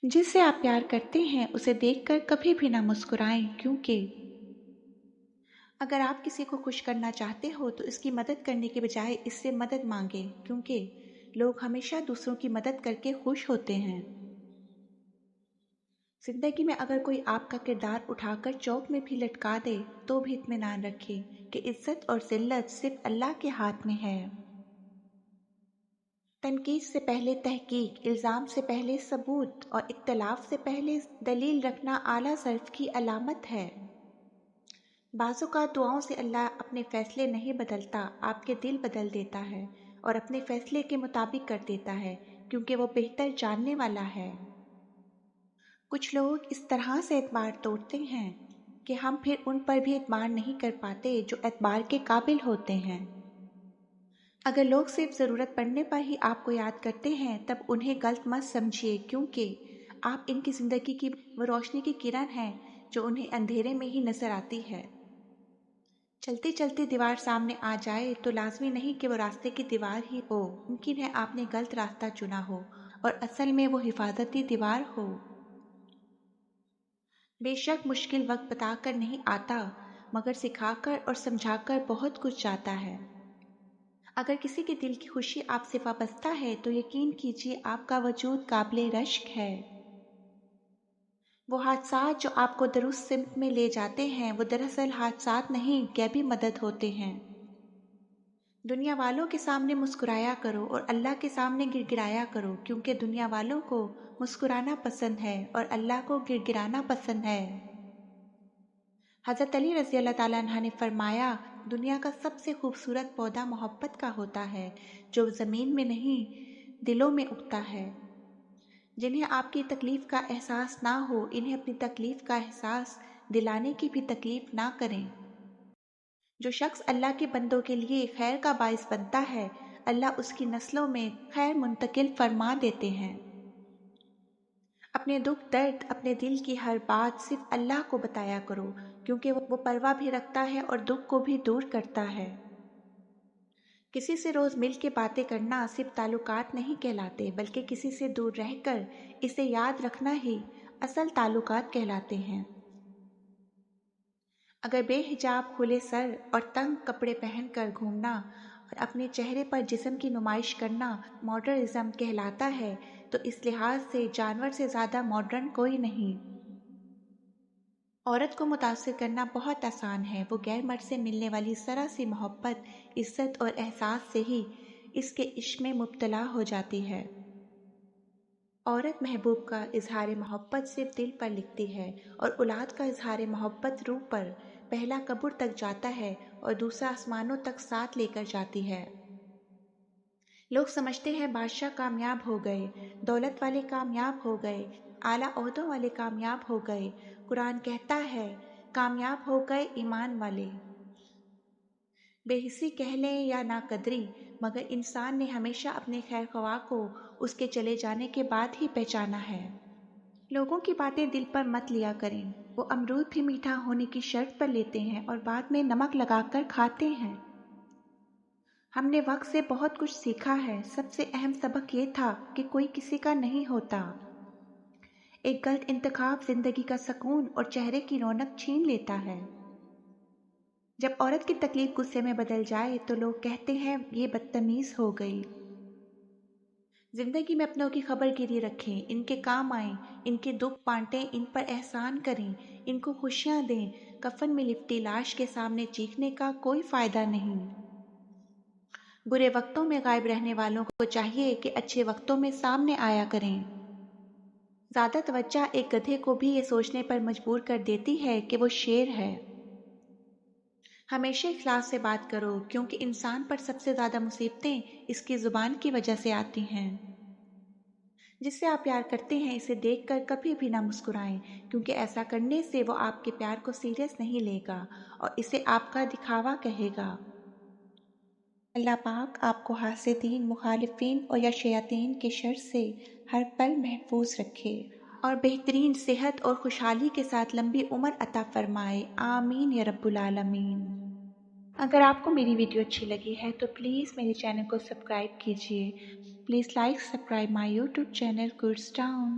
जिससे आप प्यार करते हैं उसे देखकर कभी भी ना मुस्कुराएं, क्योंकि अगर आप किसी को खुश करना चाहते हो तो इसकी मदद करने के बजाय इससे मदद मांगे, क्योंकि लोग हमेशा दूसरों की मदद करके खुश होते हैं। जिंदगी में अगर कोई आपका किरदार उठाकर चौक में भी लटका दे तो भी इत्मीनान रखें कि इज्जत और जिल्लत सिर्फ अल्लाह के हाथ में है। तनकीद से पहले तहकीक, इल्ज़ाम से पहले सबूत और इख्तलाफ से पहले दलील रखना आला सर्फ की अलामत है। बाज़-औक़ात दुआओं से अल्लाह अपने फ़ैसले नहीं बदलता, आपके दिल बदल देता है और अपने फ़ैसले के मुताबिक कर देता है, क्योंकि वो बेहतर जानने वाला है। कुछ लोग इस तरह से एतबार तोड़ते हैं कि हम फिर उन पर भी एतबार नहीं कर पाते जो एतबार के काबिल होते हैं। अगर लोग सिर्फ ज़रूरत पड़ने पर ही आपको याद करते हैं तब उन्हें गलत मत समझिए, क्योंकि आप इनकी ज़िंदगी की वो रोशनी की किरण हैं जो उन्हें अंधेरे में ही नज़र आती है। चलते चलते दीवार सामने आ जाए तो लाजमी नहीं कि वो रास्ते की दीवार ही हो, मुमकिन है आपने गलत रास्ता चुना हो और असल में वो हिफाजती दीवार हो। बेशक मुश्किल वक्त बताकर नहीं आता, मगर सिखाकर और समझाकर बहुत कुछ जाता है। अगर किसी के दिल की खुशी आपसे वाबस्ता है तो यकीन कीजिए आपका वजूद काबिल रश्क है। वो हादसात जो आपको दुरुस्त सिमत में ले जाते हैं वो दरअसल हादसात नहीं, गैबी मदद होते हैं। दुनिया वालों के सामने मुस्कुराया करो और अल्लाह के सामने गिड़गिड़ाया करो, क्योंकि दुनिया वालों को मुस्कुराना पसंद है और अल्लाह को गिड़गिड़ाना पसंद है। हज़रत अली रज़ी अल्लाह ताला अन्हा ने फरमाया, दुनिया का सबसे खूबसूरत पौधा मोहब्बत का होता है, जो ज़मीन में नहीं दिलों में उगता है। जिन्हें आपकी तकलीफ़ का एहसास ना हो, इन्हें अपनी तकलीफ़ का एहसास दिलाने की भी तकलीफ़ ना करें। जो शख्स अल्लाह के बंदों के लिए खैर का बाइस बनता है, अल्लाह उसकी नस्लों में खैर मुंतकिल फरमा देते हैं। अपने दुख दर्द, अपने दिल की हर बात सिर्फ अल्लाह को बताया करो, क्योंकि वो परवाह भी रखता है और दुख को भी दूर करता है। किसी से रोज मिल के बातें करना सिर्फ ताल्लुकात नहीं कहलाते, बल्कि किसी से दूर रहकर इसे याद रखना ही असल ताल्लुकात कहलाते हैं। अगर बेहिजाब खुले सर और तंग कपड़े पहनकर घूमना और अपने चेहरे पर जिस्म की नुमाइश करना मॉडर्निज्म कहलाता है, तो इस लिहाज से जानवर से ज़्यादा मॉडर्न कोई नहीं। औरत को मुतासिर करना बहुत आसान है, वो गैर मर्द से मिलने वाली ज़रा सी मोहब्बत, इज्जत और एहसास से ही इसके इश्क में मुब्तला हो जाती है। औरत महबूब का इजहार मोहब्बत सिर्फ दिल पर लिखती है और औलाद का इजहार मोहब्बत रूह पर पहला कब्र तक जाता है और दूसरा आसमानों तक साथ लेकर जाती है। लोग समझते हैं बादशाह कामयाब हो गए, दौलत वाले कामयाब हो गए, आला ओहदों वाले कामयाब हो गए। कुरान कहता है कामयाब हो गए ईमान वाले। बेहिसी कह लें या नाकदरी, मगर इंसान ने हमेशा अपने खैर ख्वाह को उसके चले जाने के बाद ही पहचाना है। लोगों की बातें दिल पर मत लिया करें, वो अमरूद भी मीठा होने की शर्त पर लेते हैं और बाद में नमक लगाकर खाते हैं। हमने वक्त से बहुत कुछ सीखा है। सबसे अहम सबक ये था कि कोई किसी का नहीं होता। एक गलत इंतखाब जिंदगी का सुकून और चेहरे की रौनक छीन लेता है। जब औरत की तकलीफ गुस्से में बदल जाए तो लोग कहते हैं ये बदतमीज हो गई। जिंदगी में अपनों की खबरगिरी रखें, इनके काम आएं, इनके दुख बांटें, इन पर एहसान करें, इनको खुशियां दें। कफन में लिपटी लाश के सामने चीखने का कोई फायदा नहीं। बुरे वक्तों में गायब रहने वालों को चाहिए कि अच्छे वक्तों में सामने आया करें। ज्यादा तवज्जो एक गधे को भी ये सोचने पर मजबूर कर देती है कि वो शेर है। हमेशा इखलास से बात करो, क्योंकि इंसान पर सबसे ज्यादा मुसीबतें इसकी जुबान की वजह से आती हैं। जिससे आप प्यार करते हैं इसे देखकर कभी भी ना मुस्कुराएं, क्योंकि ऐसा करने से वो आपके प्यार को सीरियस नहीं लेगा और इसे आपका दिखावा कहेगा। अल्लाह पाक आपको हासिदीन, मुखालिफिन और या शयातीन के शर से हर पल महफूज रखे और बेहतरीन सेहत और खुशहाली के साथ लंबी उम्र अता फरमाए। आमीन या रब्बुल आलमीन। अगर आपको मेरी वीडियो अच्छी लगी है तो प्लीज़ मेरे चैनल को सब्सक्राइब कीजिए। Please like subscribe my YouTube channel goods town.